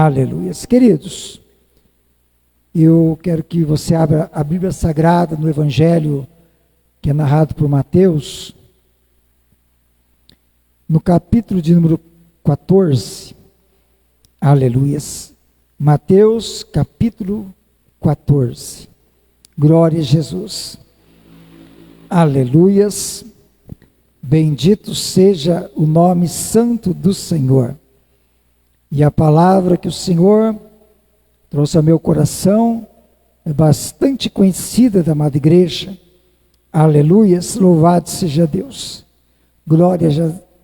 Aleluia. Queridos, eu quero que você abra a Bíblia Sagrada no Evangelho que é narrado por Mateus, no capítulo de número 14. Aleluia. Mateus, capítulo 14. Glória a Jesus. Aleluias. Bendito seja o nome santo do Senhor. E a palavra que o Senhor trouxe ao meu coração é bastante conhecida da amada igreja. Aleluias, louvado seja Deus. Glória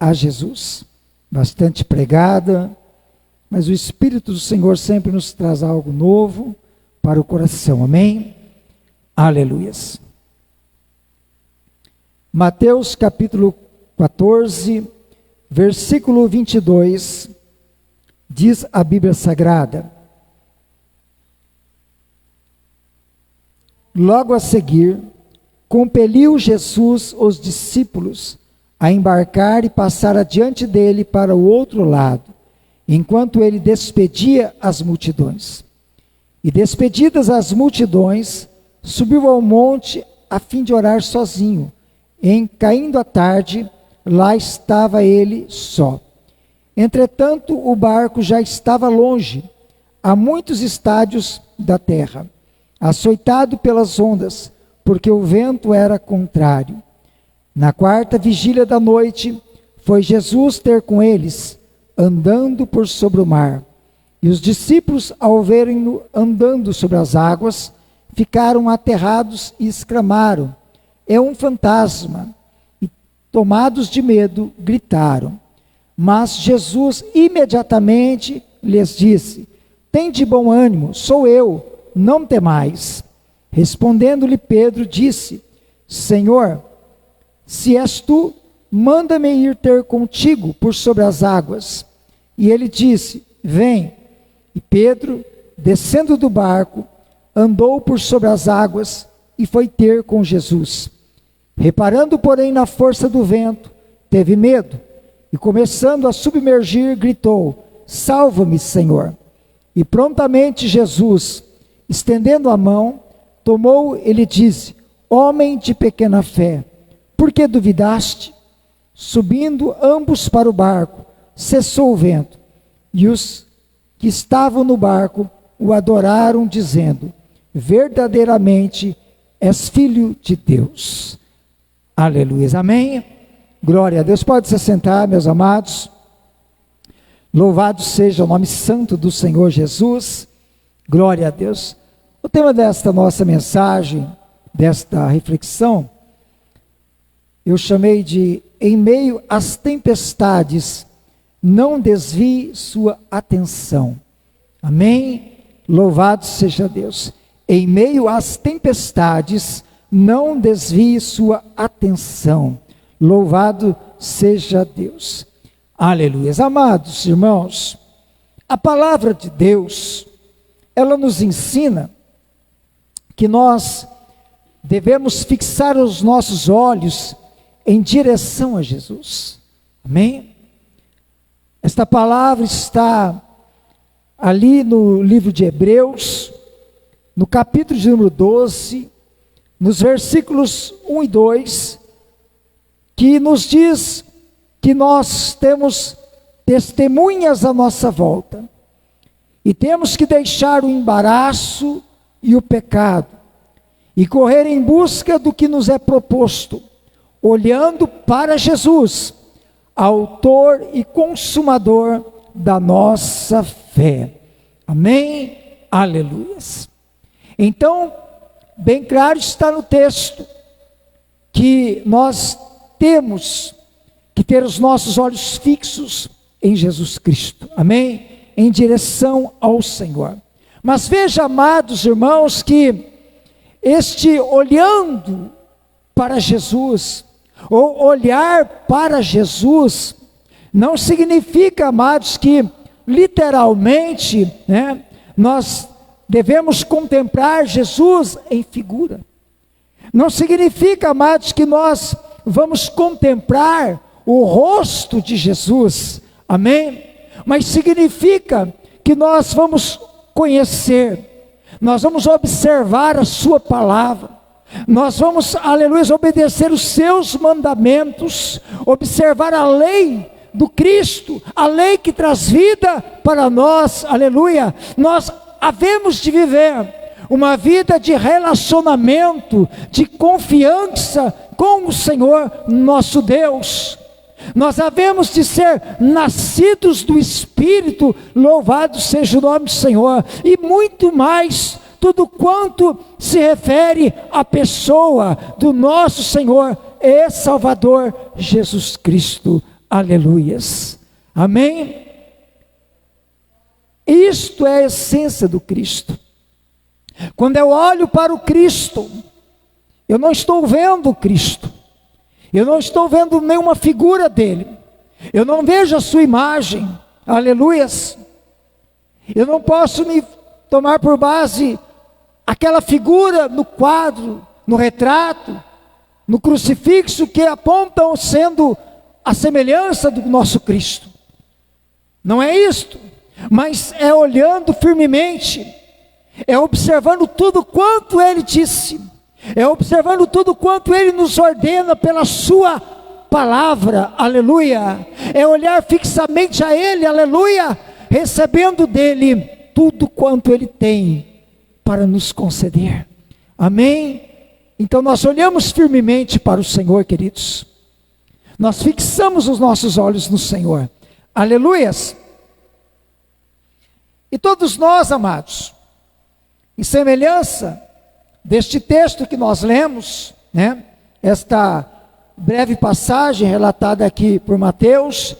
a Jesus. Bastante pregada, mas o Espírito do Senhor sempre nos traz algo novo para o coração. Amém? Aleluias. Mateus capítulo 14, versículo 22, diz a Bíblia Sagrada: logo a seguir, compeliu Jesus os discípulos a embarcar e passar adiante dele para o outro lado, enquanto ele despedia as multidões. E despedidas as multidões, subiu ao monte a fim de orar sozinho. Caindo a tarde, lá estava ele só. Entretanto, o barco já estava longe, a muitos estádios da terra, açoitado pelas ondas, porque o vento era contrário. Na quarta vigília da noite, foi Jesus ter com eles, andando por sobre o mar. E os discípulos, ao verem-no andando sobre as águas, ficaram aterrados e exclamaram: é um fantasma. E, tomados de medo, gritaram. Mas Jesus imediatamente lhes disse: tende bom ânimo, sou eu, não temais. Respondendo-lhe Pedro, disse: Senhor, se és tu, manda-me ir ter contigo por sobre as águas. E ele disse: vem. E Pedro, descendo do barco, andou por sobre as águas e foi ter com Jesus. Reparando, porém, na força do vento, teve medo, e começando a submergir, gritou: salva-me, Senhor. E prontamente Jesus, estendendo a mão, tomou e lhe disse: homem de pequena fé, por que duvidaste? Subindo ambos para o barco, cessou o vento, e os que estavam no barco o adoraram, dizendo: verdadeiramente és filho de Deus. Aleluia. Amém? Glória a Deus. Pode se sentar, meus amados. Louvado seja o nome santo do Senhor Jesus. Glória a Deus. O tema desta nossa mensagem, desta reflexão, eu chamei de: em meio às tempestades, não desvie sua atenção. Amém? Louvado seja Deus. Em meio às tempestades, não desvie sua atenção. Louvado seja Deus. Aleluia. Amados irmãos, a palavra de Deus, ela nos ensina que nós devemos fixar os nossos olhos em direção a Jesus. Amém? Esta palavra está ali no livro de Hebreus, no capítulo de número 12, nos versículos 1 e 2, que nos diz que nós temos testemunhas à nossa volta, e temos que deixar o embaraço e o pecado, e correr em busca do que nos é proposto, olhando para Jesus, autor e consumador da nossa fé. Amém? Aleluias. Então, bem claro está no texto que nós temos que ter os nossos olhos fixos em Jesus Cristo. Amém? Em direção ao Senhor. Mas veja, amados irmãos, que este olhando para Jesus, ou olhar para Jesus, não significa, amados, que literalmente, nós devemos contemplar Jesus em figura. Não significa, amados, que nós vamos contemplar o rosto de Jesus. Amém? Mas significa que nós vamos conhecer, nós vamos observar a sua palavra, nós vamos, aleluia, obedecer os seus mandamentos, observar a lei do Cristo, a lei que traz vida para nós, aleluia. Nós havemos de viver uma vida de relacionamento, de confiança com o Senhor nosso Deus. Nós havemos de ser nascidos do Espírito, louvado seja o nome do Senhor, e muito mais, tudo quanto se refere à pessoa do nosso Senhor e Salvador Jesus Cristo, aleluias, amém? Isto é a essência do Cristo. Quando eu olho para o Cristo, eu não estou vendo o Cristo, eu não estou vendo nenhuma figura dele, eu não vejo a sua imagem, aleluias. Eu não posso me tomar por base aquela figura no quadro, no retrato, no crucifixo, que apontam sendo a semelhança do nosso Cristo. Não é isto, mas é olhando firmemente, é observando tudo quanto ele disse, é observando tudo quanto ele nos ordena pela sua palavra, aleluia. É olhar fixamente a ele, aleluia, recebendo dele tudo quanto ele tem para nos conceder, amém? Então nós olhamos firmemente para o Senhor, queridos, nós fixamos os nossos olhos no Senhor, aleluias. E todos nós, amados, em semelhança deste texto que nós lemos, né? Esta breve passagem relatada aqui por Mateus,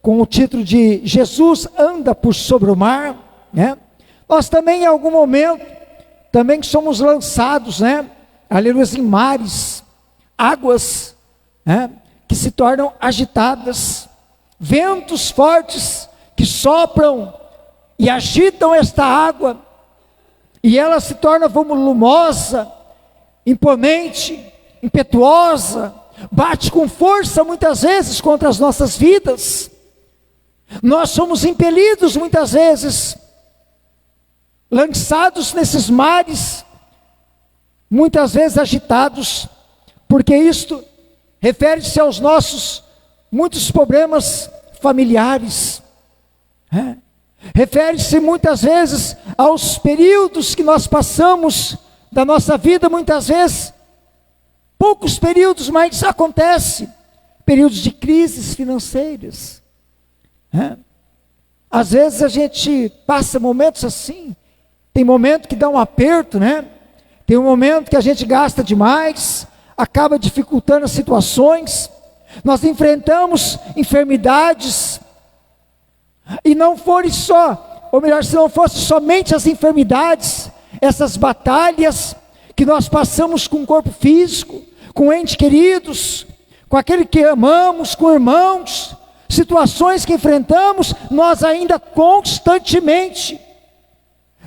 com o título de Jesus anda por sobre o mar, né? Nós também em algum momento, também somos lançados, né? Aleluia, em mares, águas, né? Que se tornam agitadas, ventos fortes que sopram e agitam esta água, e ela se torna volumosa, imponente, impetuosa, bate com força muitas vezes contra as nossas vidas. Nós somos impelidos muitas vezes, lançados nesses mares, muitas vezes agitados, porque isto refere-se aos nossos muitos problemas familiares, né? Refere-se muitas vezes aos períodos que nós passamos da nossa vida, muitas vezes, poucos períodos, mas acontece, períodos de crises financeiras, né? Às vezes a gente passa momentos assim, tem momento que dá um aperto, né? Tem um momento que a gente gasta demais, acaba dificultando as situações, nós enfrentamos enfermidades, e não fosse só, ou melhor, se não fosse somente as enfermidades, essas batalhas que nós passamos com o corpo físico, com entes queridos, com aquele que amamos, com irmãos, situações que enfrentamos, nós ainda constantemente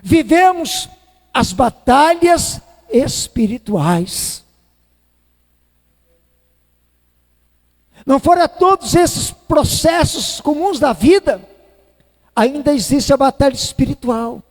vivemos as batalhas espirituais. Não fora todos esses processos comuns da vida, ainda existe a batalha espiritual,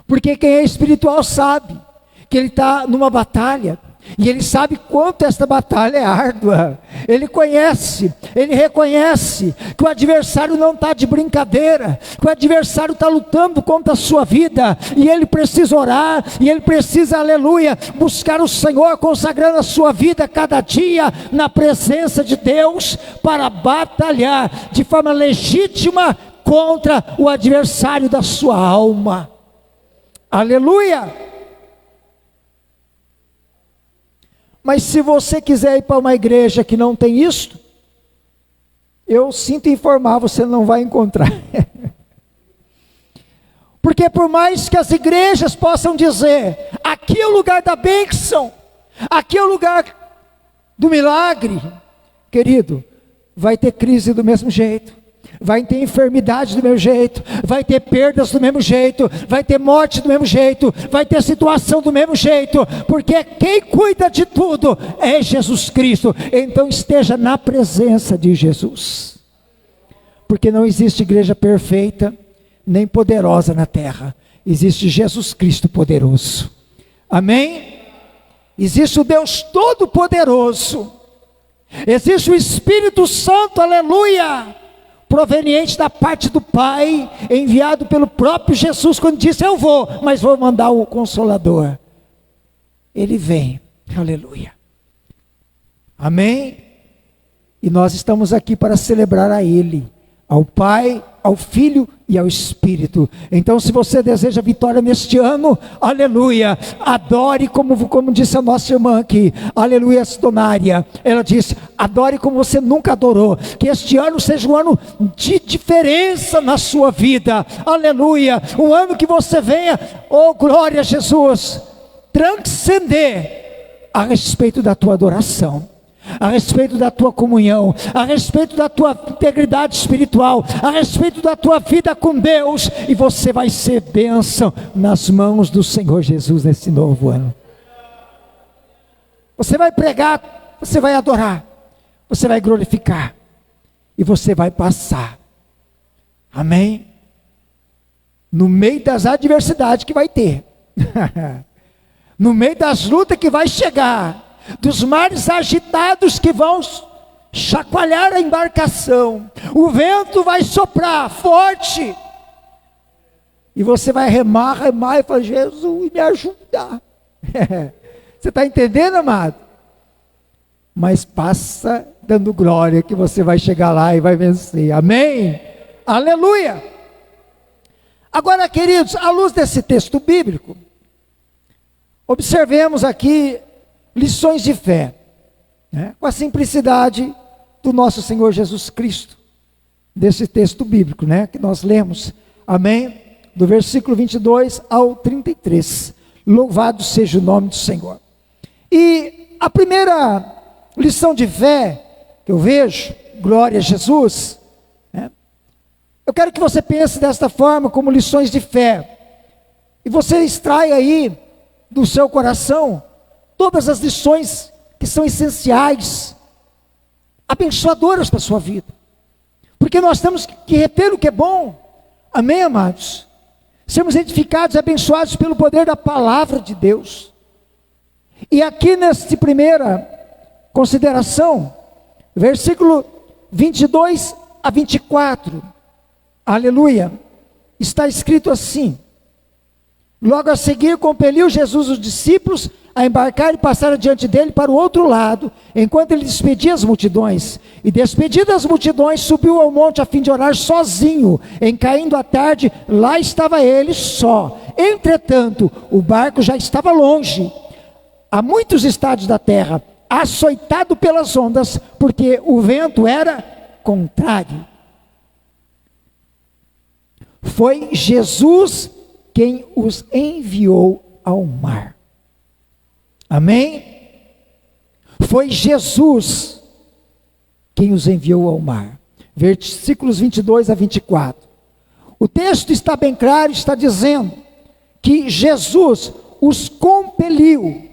porque quem é espiritual sabe que ele está numa batalha, e ele sabe quanto esta batalha é árdua, ele conhece, ele reconhece que o adversário não está de brincadeira, que o adversário está lutando contra a sua vida, e ele precisa orar, e ele precisa, aleluia, buscar o Senhor, consagrando a sua vida cada dia na presença de Deus, para batalhar de forma legítima contra o adversário da sua alma, aleluia. Mas se você quiser ir para uma igreja que não tem isto, eu sinto informar, você não vai encontrar. Porque por mais que as igrejas possam dizer, aqui é o lugar da bênção, aqui é o lugar do milagre, querido, vai ter crise do mesmo jeito, vai ter enfermidade do mesmo jeito, vai ter perdas do mesmo jeito, vai ter morte do mesmo jeito, vai ter situação do mesmo jeito, porque quem cuida de tudo é Jesus Cristo. Então esteja na presença de Jesus, porque não existe igreja perfeita, nem poderosa na terra. Existe Jesus Cristo poderoso. Amém? Existe o Deus Todo-Poderoso. Existe o Espírito Santo, aleluia, proveniente da parte do Pai, enviado pelo próprio Jesus, quando disse: eu vou, mas vou mandar o Consolador. Ele vem, aleluia. Amém? E nós estamos aqui para celebrar a Ele, ao Pai, ao Filho e ao Espírito. Então, se você deseja vitória neste ano, aleluia, adore como disse a nossa irmã aqui, aleluia, Donária, ela disse: adore como você nunca adorou, que este ano seja um ano de diferença na sua vida, aleluia, um ano que você venha, oh glória a Jesus, transcender a respeito da tua adoração, a respeito da tua comunhão, a respeito da tua integridade espiritual, a respeito da tua vida com Deus, e você vai ser bênção nas mãos do Senhor Jesus nesse novo ano. Você vai pregar, você vai adorar, você vai glorificar, e você vai passar, amém? No meio das adversidades que vai ter, no meio das lutas que vai chegar, dos mares agitados que vão chacoalhar a embarcação, o vento vai soprar forte, e você vai remar e falar: Jesus, me ajuda. Você está entendendo, amado? Mas passa dando glória, que você vai chegar lá e vai vencer, amém? Aleluia! Agora, queridos, à luz desse texto bíblico, observemos aqui lições de fé, né? Com a simplicidade do nosso Senhor Jesus Cristo, desse texto bíblico, né? Que nós lemos, amém? Do versículo 22 ao 33, louvado seja o nome do Senhor. E a primeira lição de fé que eu vejo, glória a Jesus, né? Eu quero que você pense desta forma, como lições de fé, e você extrai aí do seu coração todas as lições que são essenciais, abençoadoras para a sua vida, porque nós temos que reter o que é bom, amém, amados? Sermos edificados e abençoados pelo poder da palavra de Deus. E aqui nesta primeira consideração, versículo 22 a 24, aleluia, está escrito assim: logo a seguir compeliu Jesus os discípulos a embarcar e passar adiante dele para o outro lado, enquanto ele despedia as multidões. E despedidas as multidões, subiu ao monte a fim de orar sozinho. Em caindo a tarde, lá estava ele só. Entretanto, o barco já estava longe, a muitos estádios da terra, açoitado pelas ondas, porque o vento era contrário. Foi Jesus quem os enviou ao mar. Amém? Foi Jesus quem os enviou ao mar. Versículos 22 a 24. O texto está bem claro, está dizendo que Jesus os compeliu,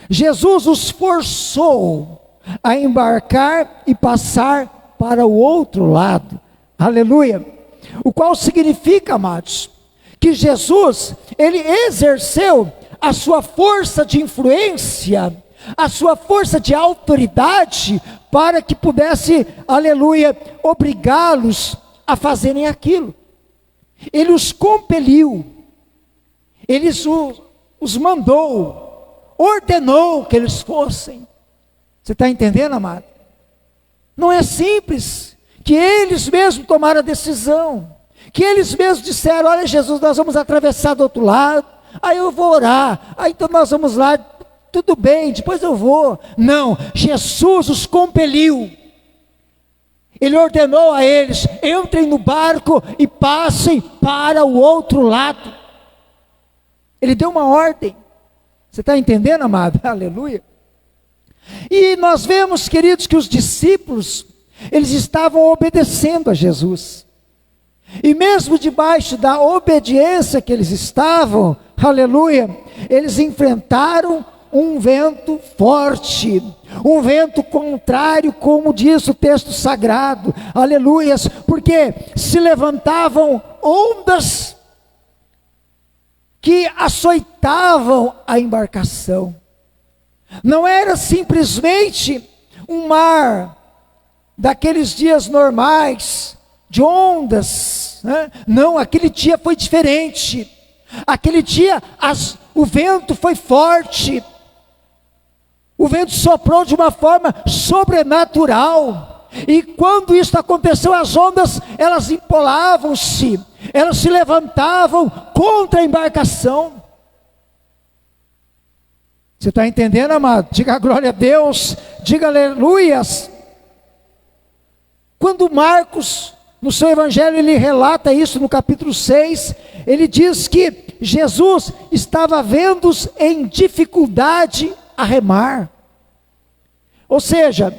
Jesus os forçou a embarcar e passar para o outro lado. Aleluia! O qual significa, amados, que Jesus, ele exerceu a sua força de influência, a sua força de autoridade, para que pudesse, aleluia, obrigá-los a fazerem aquilo. Ele os compeliu, ele os mandou, ordenou que eles fossem. Você está entendendo, amado? Não é simples, que eles mesmos tomaram a decisão, que eles mesmos disseram: olha Jesus, nós vamos atravessar do outro lado, aí eu vou orar, aí então nós vamos lá, tudo bem, depois eu vou. Não, Jesus os compeliu, ele ordenou a eles: entrem no barco e passem para o outro lado. Ele deu uma ordem. Você está entendendo, amado? Aleluia. E nós vemos, queridos, que os discípulos, eles estavam obedecendo a Jesus, e mesmo debaixo da obediência que eles estavam, aleluia, eles enfrentaram um vento forte, um vento contrário, como diz o texto sagrado, aleluias, porque se levantavam ondas que açoitavam a embarcação. Não era simplesmente um mar daqueles dias normais, de ondas, né? Não, aquele dia foi diferente. Aquele dia o vento foi forte, o vento soprou de uma forma sobrenatural, e quando isso aconteceu, as ondas, elas empolavam-se, elas se levantavam contra a embarcação. Você está entendendo, amado? Diga glória a Deus, diga aleluias. Quando Marcos, no seu evangelho, ele relata isso no capítulo 6, ele diz que Jesus estava vendo-os em dificuldade a remar. Ou seja,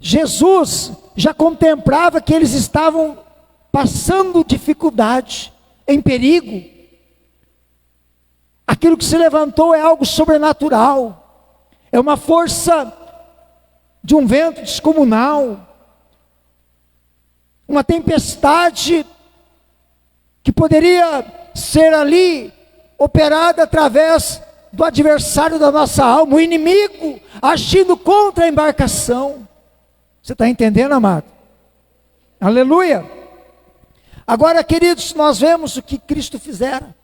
Jesus já contemplava que eles estavam passando dificuldade, em perigo. Aquilo que se levantou é algo sobrenatural, é uma força de um vento descomunal, uma tempestade que poderia ser ali operada através do adversário da nossa alma, o inimigo agindo contra a embarcação. Você está entendendo, amado? Aleluia! Agora, queridos, nós vemos o que Cristo fizera.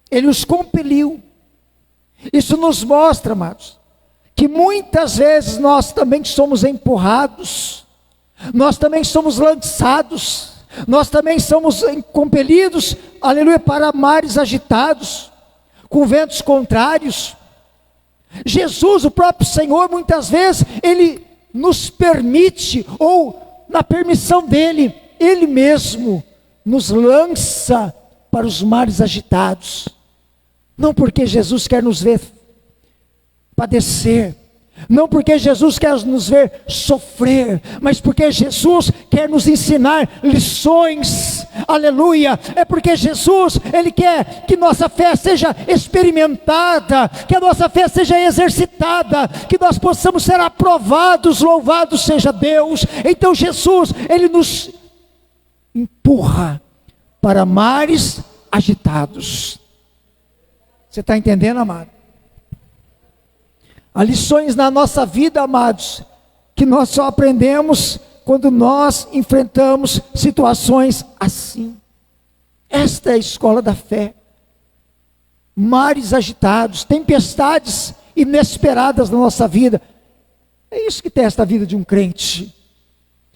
Ele os compeliu. Isso nos mostra, amados, que muitas vezes nós também somos empurrados, nós também somos lançados, nós também somos compelidos, aleluia, para mares agitados, com ventos contrários. Jesus, o próprio Senhor, muitas vezes, Ele nos permite, ou na permissão dEle, Ele mesmo nos lança para os mares agitados. Não porque Jesus quer nos ver padecer, não porque Jesus quer nos ver sofrer, mas porque Jesus quer nos ensinar lições, aleluia. É porque Jesus, Ele quer que nossa fé seja experimentada, que a nossa fé seja exercitada, que nós possamos ser aprovados, louvado seja Deus. Então Jesus, Ele nos empurra para mares agitados. Você está entendendo, amado? Há lições na nossa vida, amados, que nós só aprendemos quando nós enfrentamos situações assim. Esta é a escola da fé. Mares agitados, tempestades inesperadas na nossa vida. É isso que testa a vida de um crente.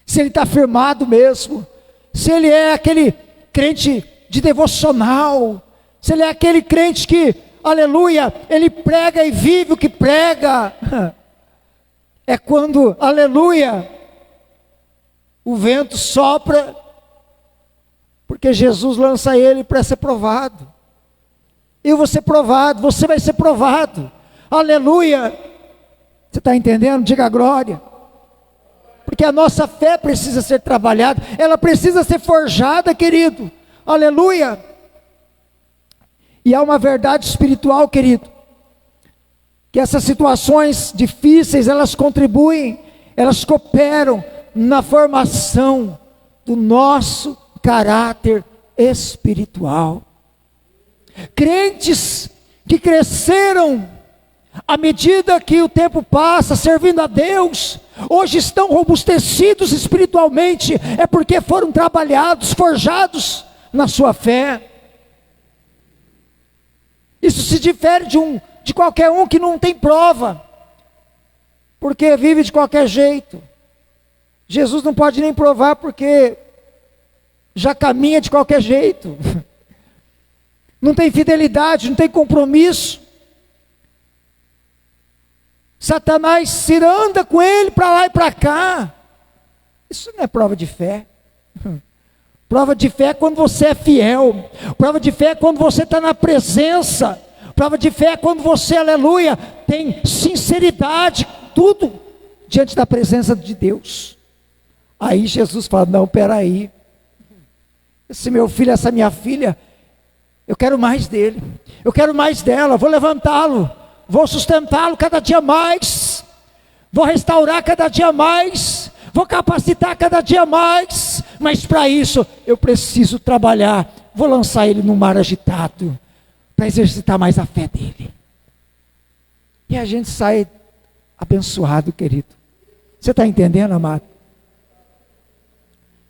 Se ele está firmado mesmo, se ele é aquele crente de devocional, se ele é aquele crente que, aleluia, ele prega e vive o que prega. É quando, aleluia, o vento sopra, porque Jesus lança ele para ser provado. Eu vou ser provado, você vai ser provado. Aleluia. Você está entendendo? Diga glória. Porque a nossa fé precisa ser trabalhada, ela precisa ser forjada, querido. Aleluia. E há uma verdade espiritual, querido, que essas situações difíceis, elas contribuem, elas cooperam na formação do nosso caráter espiritual. Crentes que cresceram à medida que o tempo passa, servindo a Deus, hoje estão robustecidos espiritualmente, é porque foram trabalhados, forjados na sua fé. Isso se difere de qualquer um que não tem prova, porque vive de qualquer jeito. Jesus não pode nem provar, porque já caminha de qualquer jeito. Não tem fidelidade, não tem compromisso. Satanás se anda com ele para lá e para cá. Isso não é prova de fé. Prova de fé é quando você é fiel. Prova de fé é quando você está na presença. Prova de fé é quando você, aleluia, tem sinceridade, tudo diante da presença de Deus. Aí Jesus fala, não, peraí, esse meu filho, essa minha filha, eu quero mais dele, eu quero mais dela, vou levantá-lo, vou sustentá-lo cada dia mais, vou restaurar cada dia mais, vou capacitar cada dia mais, mas para isso eu preciso trabalhar, vou lançar ele no mar agitado, para exercitar mais a fé dele. E a gente sai abençoado, querido. Você está entendendo, amado?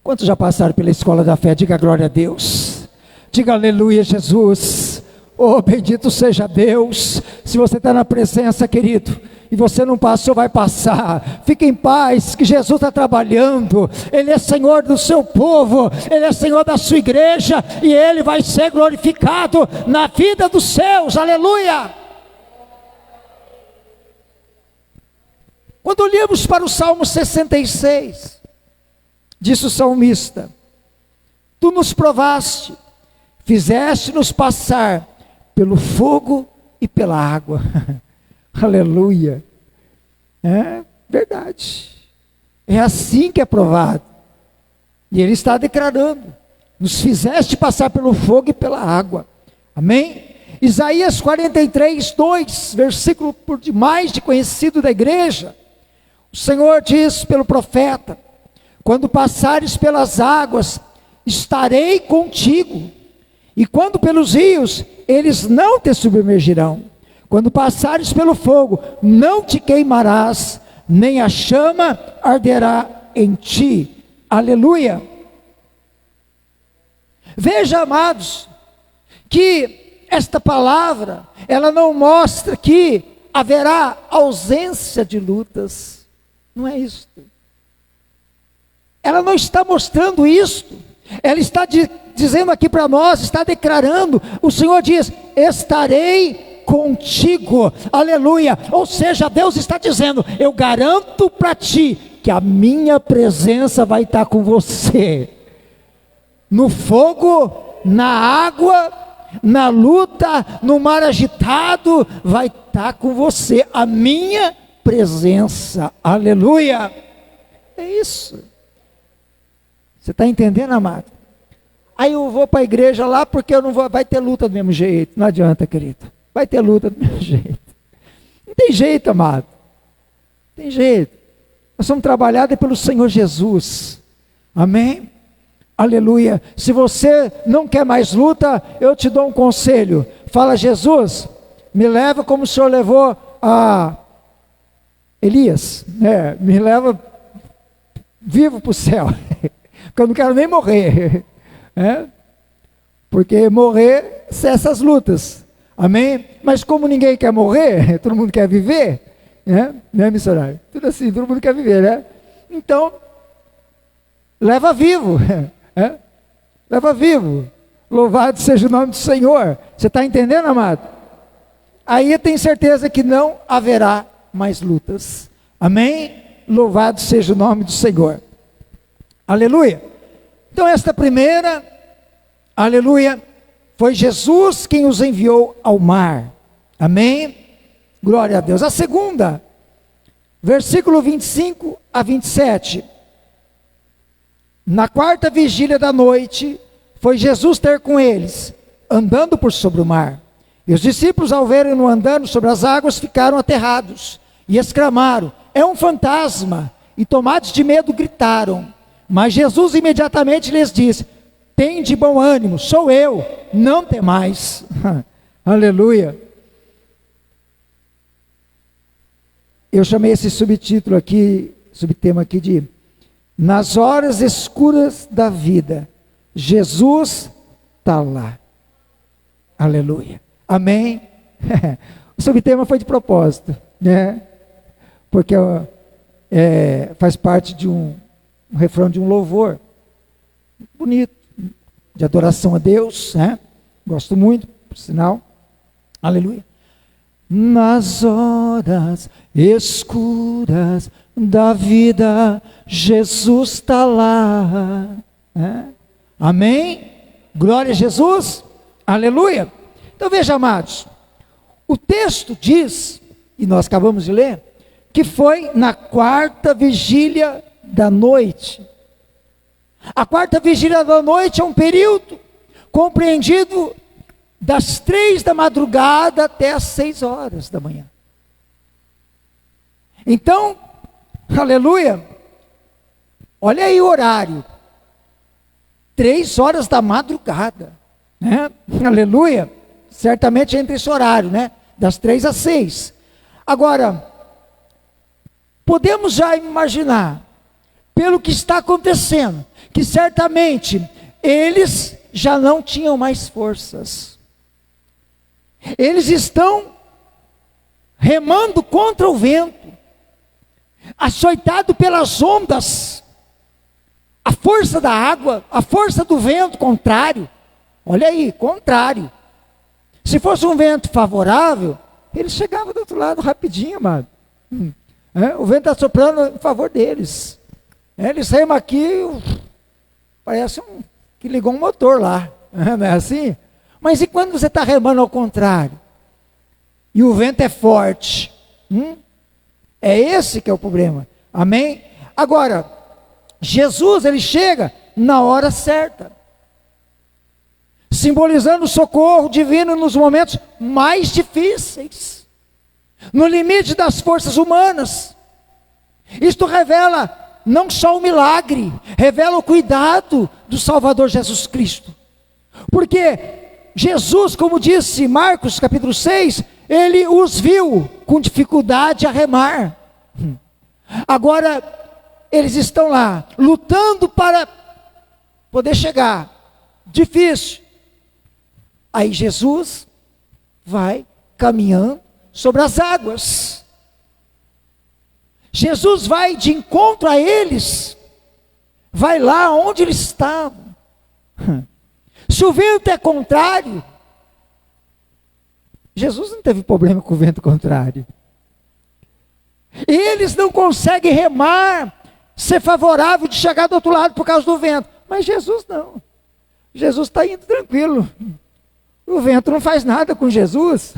Quantos já passaram pela escola da fé? Diga glória a Deus. Diga aleluia, Jesus. Oh, bendito seja Deus. Se você está na presença, querido, e você não passou, vai passar. Fique em paz, que Jesus está trabalhando. Ele é Senhor do seu povo, Ele é Senhor da sua igreja, e Ele vai ser glorificado na vida dos seus. Aleluia. Quando olhamos para o Salmo 66, disse o salmista: Tu nos provaste, fizeste-nos passar pelo fogo e pela água. Aleluia. É verdade. É assim que é provado. E ele está declarando: nos fizeste passar pelo fogo e pela água. Amém? Isaías 43, 2, versículo por demais de conhecido da igreja. O Senhor diz pelo profeta: quando passares pelas águas, estarei contigo, e quando pelos rios, eles não te submergirão. Quando passares pelo fogo, não te queimarás, nem a chama arderá em ti. Aleluia. Veja, amados, que esta palavra, ela não mostra que haverá ausência de lutas. Não é isso. Ela não está mostrando isto. Ela está dizendo aqui para nós, está declarando. O Senhor diz: estarei contigo. Aleluia. Ou seja, Deus está dizendo: eu garanto para ti que a minha presença vai estar com você. No fogo, na água, na luta, no mar agitado, vai estar com você a minha presença. Aleluia. É isso. Você está entendendo, amado? Aí eu vou para a igreja lá porque eu não vou, vai ter luta do mesmo jeito. Não adianta, querido. Vai ter luta do mesmo jeito. Não tem jeito, amado. Não tem jeito. Nós somos trabalhados pelo Senhor Jesus. Amém? Aleluia. Se você não quer mais luta, eu te dou um conselho. Fala: Jesus, me leva como o Senhor levou a Elias. Me leva vivo para o céu. Porque eu não quero nem morrer. Porque morrer cessa as lutas. Amém? Mas como ninguém quer morrer, todo mundo quer viver, né, missionário? Tudo assim, todo mundo quer viver, né? Então, leva vivo. Leva vivo. Louvado seja o nome do Senhor. Você está entendendo, amado? Aí eu tenho certeza que não haverá mais lutas. Amém? Louvado seja o nome do Senhor. Aleluia. Então esta primeira, aleluia, foi Jesus quem os enviou ao mar. Amém? Glória a Deus. A segunda, versículo 25 a 27. Na quarta vigília da noite, foi Jesus ter com eles, andando por sobre o mar. E os discípulos, ao verem-no andando sobre as águas, ficaram aterrados e exclamaram: é um fantasma! E tomados de medo, gritaram. Mas Jesus imediatamente lhes disse: tende bom ânimo, sou eu, não temais. Aleluia. Eu chamei esse subtítulo aqui, subtema aqui de: nas horas escuras da vida, Jesus está lá. Aleluia. Amém? O subtema foi de propósito, né? Porque faz parte de um refrão de um louvor bonito, de adoração a Deus, né? Gosto muito, por sinal. Aleluia. Nas horas escuras da vida, Jesus está lá. Amém? Glória a Jesus. Aleluia. Então veja, amados, o texto diz, e nós acabamos de ler, que foi na quarta vigília da noite. A quarta vigília da noite é um período compreendido das 3 da madrugada até as 6 horas da manhã. Então, aleluia, olha aí o horário, 3 horas da madrugada, né? Aleluia, certamente entre esse horário, né? Das 3 às 6. Agora, podemos já imaginar, pelo que está acontecendo, que certamente eles já não tinham mais forças. Eles estão remando contra o vento, açoitado pelas ondas, a força da água, a força do vento contrário. Olha aí, contrário. Se fosse um vento favorável, eles chegavam do outro lado rapidinho, amado. O vento está soprando em favor deles. Eles remam aqui, parece que ligou um motor lá, não é assim? Mas e quando você está remando ao contrário? E o vento é forte? É esse que é o problema. Amém? Agora, Jesus, ele chega na hora certa, simbolizando o socorro divino nos momentos mais difíceis, no limite das forças humanas. Isto revela não só o milagre, revela o cuidado do Salvador Jesus Cristo. Porque Jesus, como disse Marcos capítulo 6, ele os viu com dificuldade a remar. Agora, eles estão lá, lutando para poder chegar. Difícil. Aí Jesus vai caminhando sobre as águas. Jesus vai de encontro a eles, vai lá onde eles estavam. Se o vento é contrário, Jesus não teve problema com o vento contrário. E eles não conseguem remar, ser favorável de chegar do outro lado por causa do vento. Mas Jesus não. Jesus está indo tranquilo. O vento não faz nada com Jesus.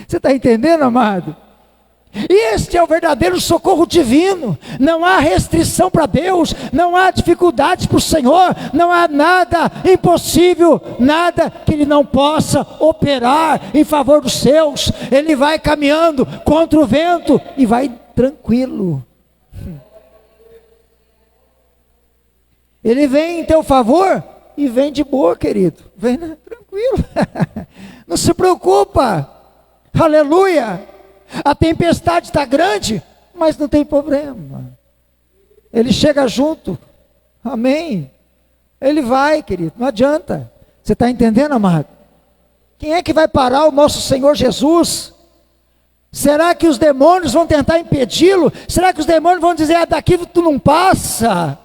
Você está entendendo, amado? E este é o verdadeiro socorro divino. Não há restrição para Deus, não há dificuldades para o Senhor, não há nada impossível, nada que Ele não possa operar em favor dos seus. Ele vai caminhando contra o vento e vai tranquilo. Ele vem em teu favor e vem de boa, querido. Vem tranquilo. Não se preocupa. Aleluia. A tempestade está grande, mas não tem problema. Ele chega junto. Amém. Ele vai, querido. Não adianta. Você está entendendo, amado? Quem é que vai parar o nosso Senhor Jesus? Será que os demônios vão tentar impedi-lo? Será que os demônios vão dizer, daqui tu não passa?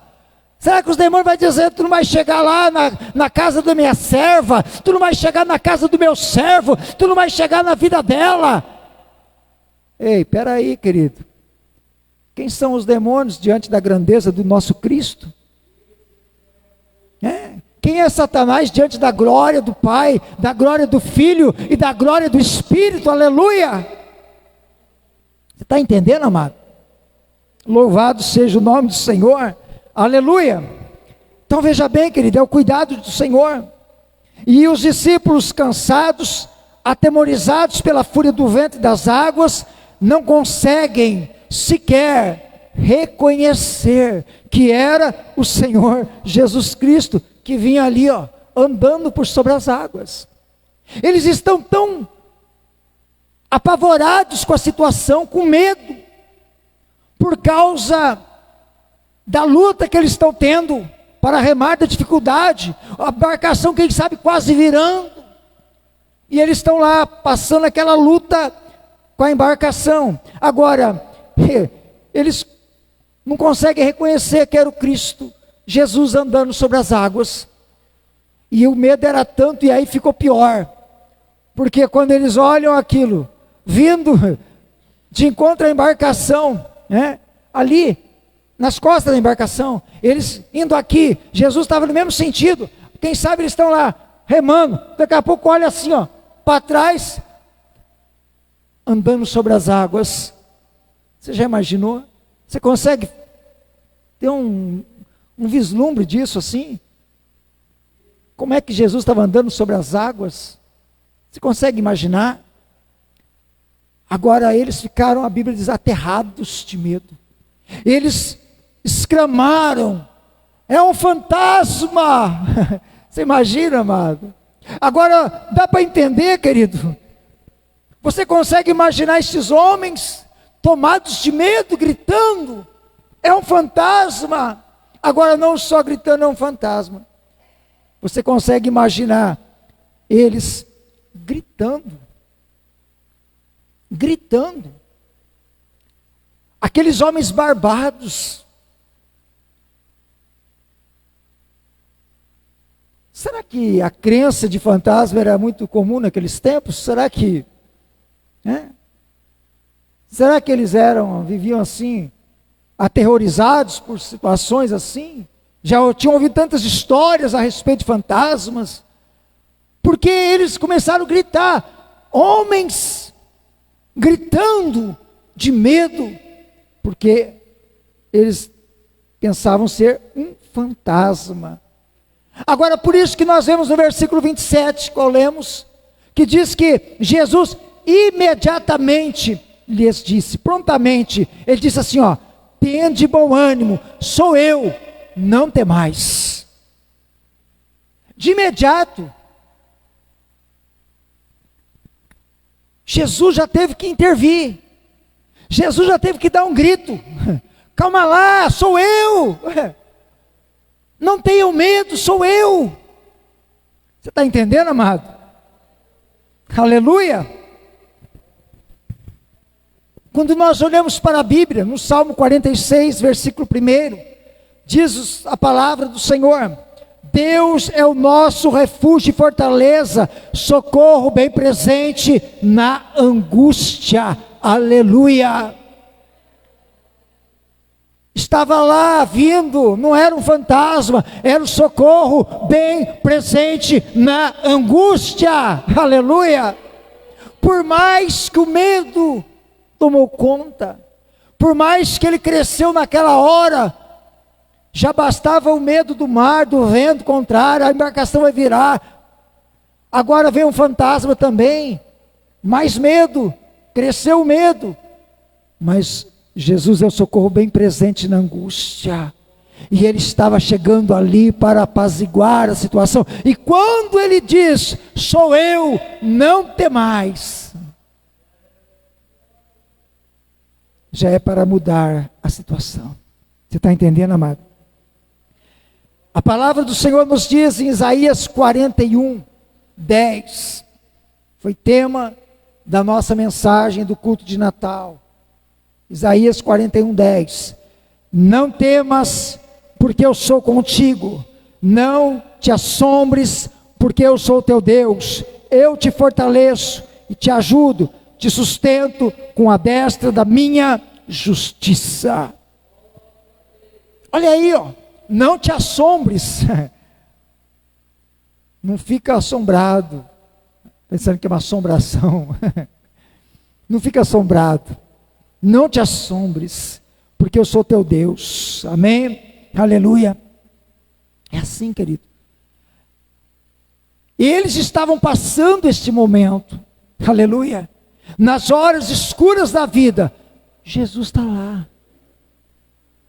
Será que os demônios vão dizer, tu não vai chegar lá na casa da minha serva? Tu não vai chegar na casa do meu servo? Tu não vai chegar na vida dela? Ei, peraí, querido. Quem são os demônios diante da grandeza do nosso Cristo? Quem é Satanás diante da glória do Pai, da glória do Filho e da glória do Espírito? Aleluia! Você está entendendo, amado? Louvado seja o nome do Senhor. Aleluia! Então veja bem, querido, é o cuidado do Senhor. E os discípulos cansados, atemorizados pela fúria do vento e das águas, não conseguem sequer reconhecer que era o Senhor Jesus Cristo que vinha ali, andando por sobre as águas. Eles estão tão apavorados com a situação, com medo, por causa da luta que eles estão tendo para remar da dificuldade, a embarcação, quem sabe, quase virando, e eles estão lá passando aquela luta com a embarcação. Agora, eles não conseguem reconhecer que era o Cristo, Jesus andando sobre as águas, e o medo era tanto, e aí ficou pior, porque quando eles olham aquilo, vindo de encontro à embarcação, ali, nas costas da embarcação, eles indo aqui, Jesus estava no mesmo sentido, quem sabe eles estão lá, remando, daqui a pouco olha assim, para trás, andando sobre as águas. Você já imaginou? Você consegue ter um vislumbre disso assim? Como é que Jesus estava andando sobre as águas? Você consegue imaginar? Agora eles ficaram, a Bíblia diz, aterrados de medo. Eles exclamaram: é um fantasma! Você imagina, amado? Agora, dá para entender, querido? Você consegue imaginar esses homens tomados de medo, gritando: é um fantasma! Agora, não só gritando, é um fantasma. Você consegue imaginar eles gritando. Gritando. Aqueles homens barbados. Será que a crença de fantasma era muito comum naqueles tempos? Será que... Será que eles viviam assim, aterrorizados por situações assim? Já tinham ouvido tantas histórias a respeito de fantasmas? Porque eles começaram a gritar, homens gritando de medo, porque eles pensavam ser um fantasma. Agora, por isso que nós vemos no versículo 27, qual lemos, que diz que Jesus imediatamente lhes disse, prontamente, ele disse assim, tende bom ânimo, sou eu, não temais. De imediato, Jesus já teve que intervir, Jesus já teve que dar um grito, calma lá, sou eu, não tenham medo, sou eu. Você está entendendo, amado? Aleluia. Quando nós olhamos para a Bíblia, no Salmo 46, versículo 1, diz a palavra do Senhor: Deus é o nosso refúgio e fortaleza, socorro bem presente na angústia. Aleluia. Estava lá vindo, não era um fantasma, era o socorro bem presente na angústia. Aleluia. Por mais que o medo tomou conta, por mais que ele cresceu naquela hora, já bastava o medo do mar, do vento contrário, a embarcação vai virar. Agora vem um fantasma também, mais medo, cresceu o medo, mas Jesus é o socorro bem presente na angústia, e ele estava chegando ali para apaziguar a situação, e quando ele diz, sou eu, não temais, já é para mudar a situação. Você está entendendo, amado? A palavra do Senhor nos diz em Isaías 41, 10, foi tema da nossa mensagem do culto de Natal. Isaías 41, 10, não temas, porque eu sou contigo, não te assombres, porque eu sou teu Deus, eu te fortaleço e te ajudo, te sustento com a destra da minha justiça. Olha aí, não te assombres, não fica assombrado, pensando que é uma assombração, não fica assombrado, não te assombres, porque eu sou teu Deus, amém, aleluia, é assim, querido, eles estavam passando este momento, aleluia, nas horas escuras da vida, Jesus está lá,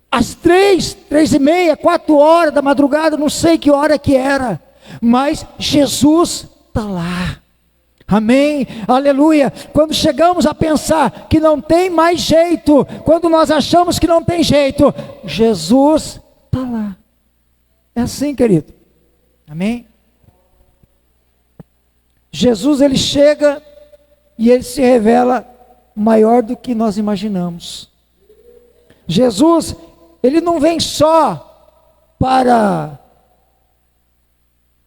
às 3:30, 4 horas da madrugada, não sei que hora que era, mas Jesus está lá, amém, aleluia. Quando chegamos a pensar que não tem mais jeito, quando nós achamos que não tem jeito, Jesus está lá, é assim, querido, amém. Jesus, ele chega e ele se revela maior do que nós imaginamos. Jesus, ele não vem só para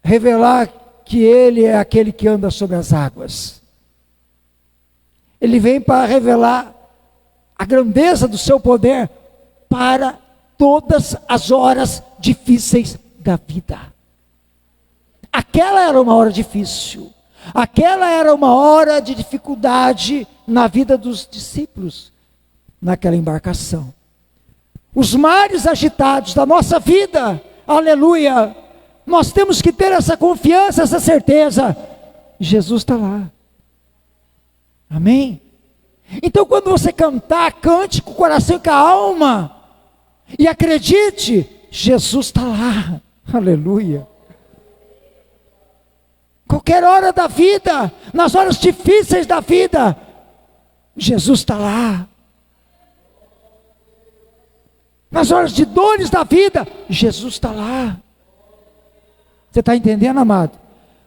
revelar que ele é aquele que anda sobre as águas. Ele vem para revelar a grandeza do seu poder para todas as horas difíceis da vida. Aquela era uma hora difícil. Aquela era uma hora de dificuldade na vida dos discípulos, naquela embarcação. Os mares agitados da nossa vida, aleluia, nós temos que ter essa confiança, essa certeza. Jesus está lá. Amém? Então quando você cantar, cante com o coração e com a alma. E acredite, Jesus está lá. Aleluia. Qualquer hora da vida, nas horas difíceis da vida, Jesus está lá. Nas horas de dores da vida, Jesus está lá. Você está entendendo, amado?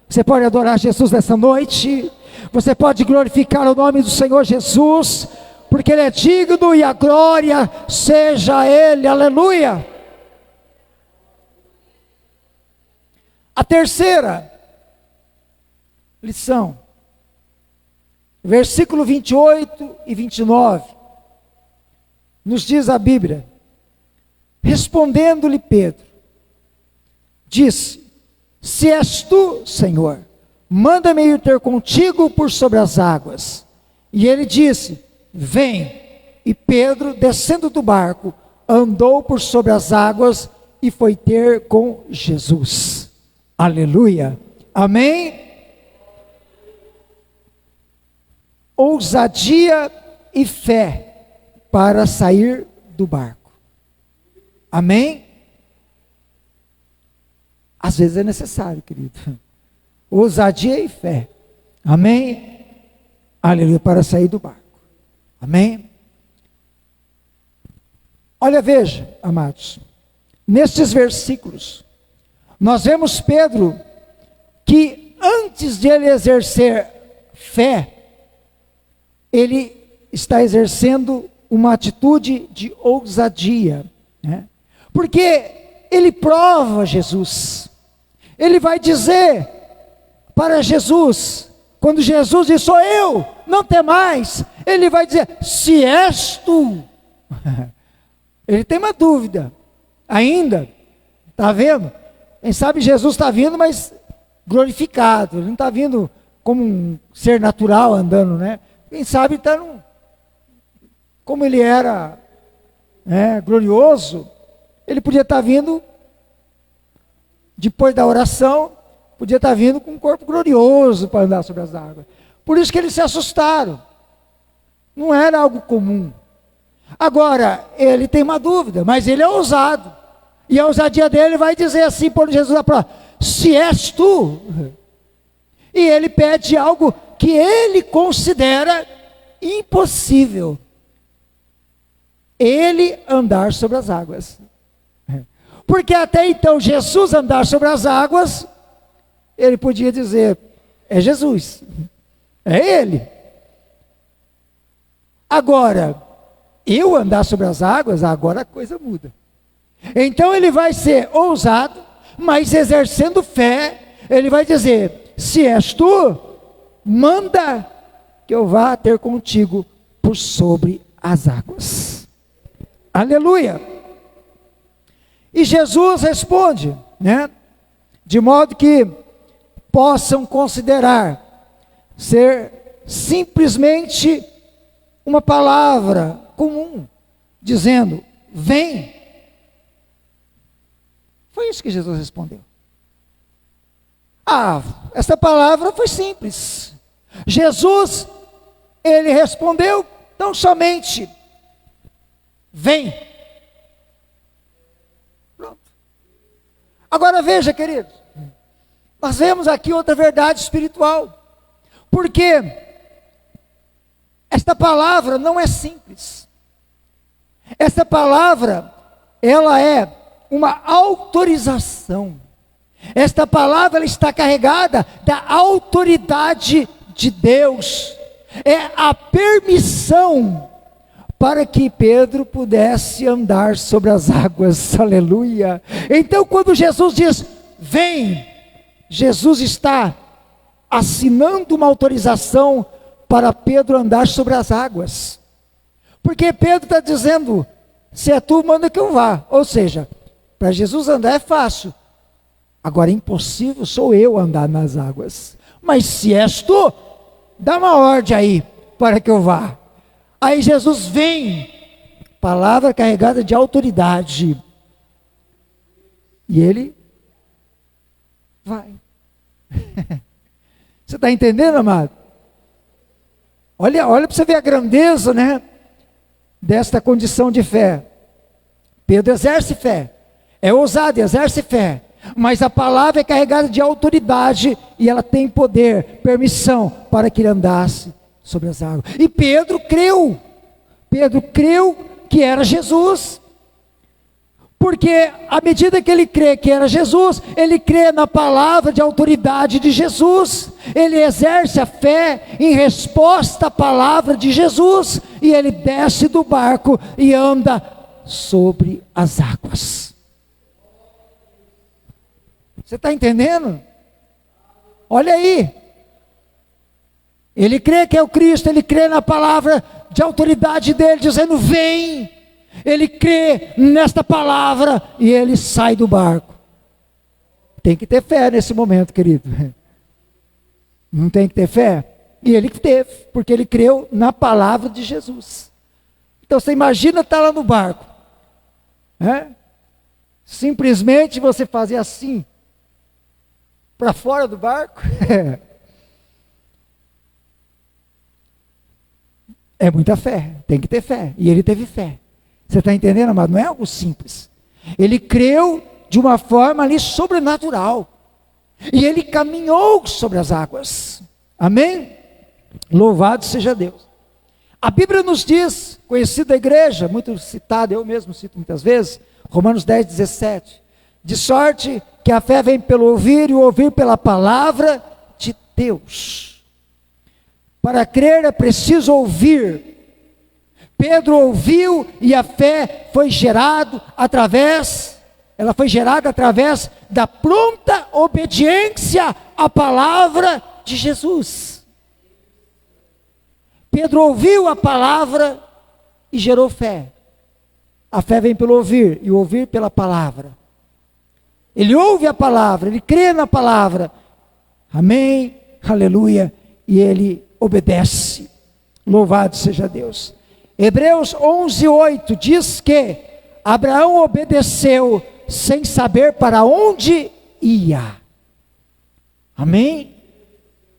Você pode adorar Jesus nessa noite. Você pode glorificar o nome do Senhor Jesus, porque Ele é digno e a glória seja a Ele. Aleluia. A terceira lição, versículo 28 e 29, nos diz a Bíblia: respondendo-lhe Pedro, disse: se és tu, Senhor, manda-me ir ter contigo por sobre as águas. E ele disse: vem. E Pedro, descendo do barco, andou por sobre as águas e foi ter com Jesus. Aleluia. Amém? Ousadia e fé para sair do barco. Amém? Às vezes é necessário, querido. Ousadia e fé. Amém? Aleluia, para sair do barco. Amém? Olha, veja, amados, nestes versículos, nós vemos Pedro, que antes de ele exercer fé, ele está exercendo uma atitude de ousadia, né? Porque ele prova Jesus. Ele vai dizer para Jesus, quando Jesus diz: sou eu, não temais, ele vai dizer: se és tu. Ele tem uma dúvida ainda, está vendo? Quem sabe Jesus está vindo, mas glorificado, ele não está vindo como um ser natural andando, né? Quem sabe está como ele era, né, glorioso, ele podia estar vindo depois da oração, podia estar vindo com um corpo glorioso para andar sobre as águas. Por isso que eles se assustaram. Não era algo comum. Agora, ele tem uma dúvida, mas ele é ousado. E a ousadia dele vai dizer assim, por Jesus da prova: se és tu. E ele pede algo que ele considera impossível: ele andar sobre as águas. Porque até então Jesus andar sobre as águas, ele podia dizer: é Jesus, é ele. Agora, eu andar sobre as águas, agora a coisa muda. Então ele vai ser ousado, mas exercendo fé, ele vai dizer: se és tu, manda que eu vá ter contigo por sobre as águas. Aleluia. E Jesus responde, né, de modo que possam considerar ser simplesmente uma palavra comum, dizendo: vem. Foi isso que Jesus respondeu. Essa palavra foi simples. Jesus, ele respondeu tão somente: vem. Pronto. Agora veja, queridos, nós vemos aqui outra verdade espiritual. Porque esta palavra não é simples. Esta palavra, ela é uma autorização. Esta palavra, ela está carregada da autoridade de Deus. É a permissão para que Pedro pudesse andar sobre as águas. Aleluia. Então, quando Jesus diz: vem, Jesus está assinando uma autorização para Pedro andar sobre as águas. Porque Pedro está dizendo: se é tu, manda que eu vá. Ou seja, para Jesus andar é fácil. Agora, impossível sou eu andar nas águas. Mas se és tu, dá uma ordem aí para que eu vá. Aí Jesus vem, palavra carregada de autoridade. E ele vai. Você está entendendo, amado? Olha para você ver a grandeza, né, desta condição de fé. Pedro exerce fé, é ousado, exerce fé, mas a palavra é carregada de autoridade e ela tem poder, permissão para que ele andasse sobre as águas. E Pedro creu que era Jesus, porque à medida que ele crê que era Jesus, ele crê na palavra de autoridade de Jesus, ele exerce a fé em resposta à palavra de Jesus, e ele desce do barco e anda sobre as águas. Você está entendendo? Olha aí, ele crê que é o Cristo, ele crê na palavra de autoridade dele, dizendo vem. Ele crê nesta palavra e ele sai do barco. Tem que ter fé nesse momento, querido. Não tem que ter fé? E ele teve, porque ele creu na palavra de Jesus. Então você imagina estar lá no barco, né? Simplesmente você fazer assim, para fora do barco. É muita fé, tem que ter fé. E ele teve fé. Você está entendendo, amado? Não é algo simples. Ele creu de uma forma ali sobrenatural. E ele caminhou sobre as águas. Amém? Louvado seja Deus. A Bíblia nos diz, conhecida a igreja, muito citada, eu mesmo cito muitas vezes, Romanos 10:17. De sorte que a fé vem pelo ouvir e o ouvir pela palavra de Deus. Para crer é preciso ouvir. Pedro ouviu e a fé foi gerada através da pronta obediência à palavra de Jesus. Pedro ouviu a palavra e gerou fé. A fé vem pelo ouvir e o ouvir pela palavra. Ele ouve a palavra, ele crê na palavra. Amém, aleluia, e ele obedece. Louvado seja Deus. Hebreus 11:8 diz que Abraão obedeceu sem saber para onde ia. Amém?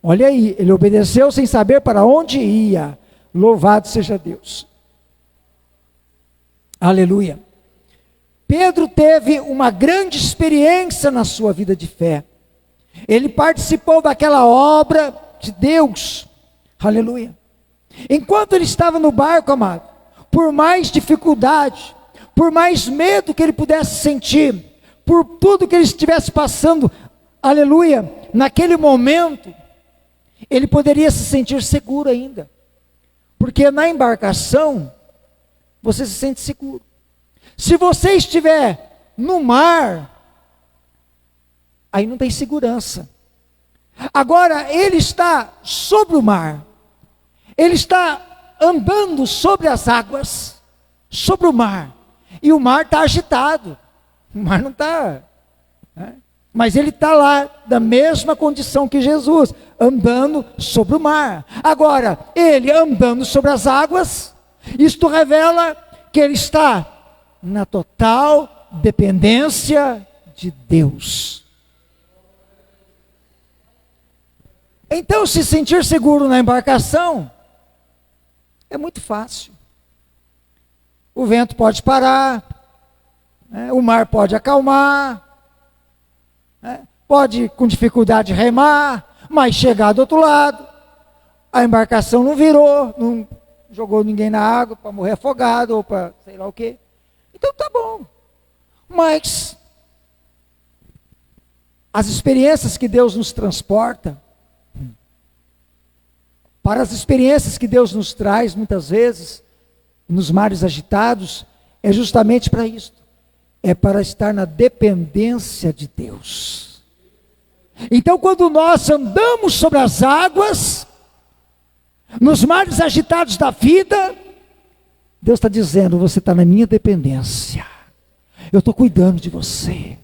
Olha aí, ele obedeceu sem saber para onde ia. Louvado seja Deus. Aleluia. Pedro teve uma grande experiência na sua vida de fé. Ele participou daquela obra de Deus. Aleluia. Enquanto ele estava no barco, amado, por mais dificuldade, por mais medo que ele pudesse sentir, por tudo que ele estivesse passando, aleluia, naquele momento, ele poderia se sentir seguro ainda. Porque na embarcação, você se sente seguro. Se você estiver no mar, aí não tem segurança. Agora, ele está sobre o mar. Ele está andando sobre as águas, sobre o mar. E o mar está agitado. O mar não está, né? Mas ele está lá, da mesma condição que Jesus, andando sobre o mar. Agora, ele andando sobre as águas, isto revela que ele está na total dependência de Deus. Então, se sentir seguro na embarcação é muito fácil. O vento pode parar, né? O mar pode acalmar, né? Pode com dificuldade remar, mas chegar do outro lado, a embarcação não virou, não jogou ninguém na água para morrer afogado ou para sei lá o quê. Então tá bom. Mas as experiências que Deus nos transporta, para as experiências que Deus nos traz, muitas vezes, nos mares agitados, é justamente para isso. É para estar na dependência de Deus. Então, quando nós andamos sobre as águas, nos mares agitados da vida, Deus está dizendo, você está na minha dependência. Eu estou cuidando de você.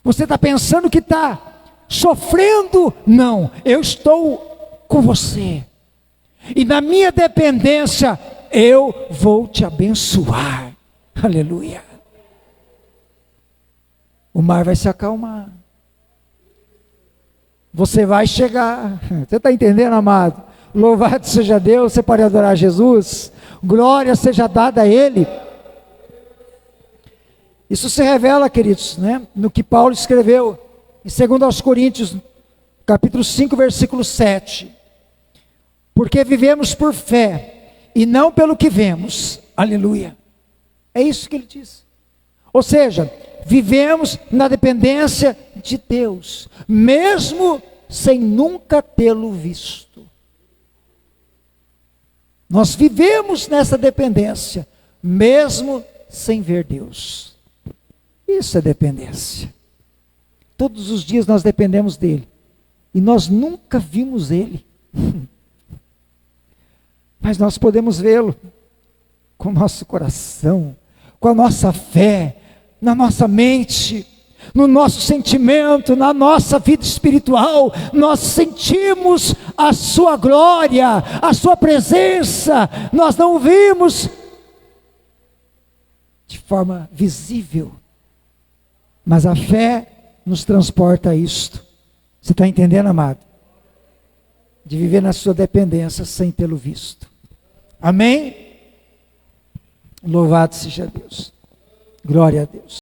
Você está pensando que está sofrendo? Não, eu estou com você, e na minha dependência eu vou te abençoar. Aleluia. O mar vai se acalmar, Você vai chegar. Você está entendendo, amado? Louvado seja Deus, você pode adorar Jesus. Glória seja dada a Ele. Isso se revela, queridos, né, no que Paulo escreveu em 2 Coríntios, capítulo 5, versículo 7. Porque vivemos por fé e não pelo que vemos. Aleluia. É isso que ele diz. Ou seja, vivemos na dependência de Deus, mesmo sem nunca tê-lo visto. Nós vivemos nessa dependência, mesmo sem ver Deus. Isso é dependência. Todos os dias nós dependemos dele. E nós nunca vimos ele. Mas nós podemos vê-lo com o nosso coração, com a nossa fé, na nossa mente, no nosso sentimento, na nossa vida espiritual. Nós sentimos a sua glória, a sua presença. Nós não vimos de forma visível, mas a fé nos transporta a isto. Você está entendendo, amado? De viver na sua dependência sem tê-lo visto. Amém? Louvado seja Deus. Glória a Deus.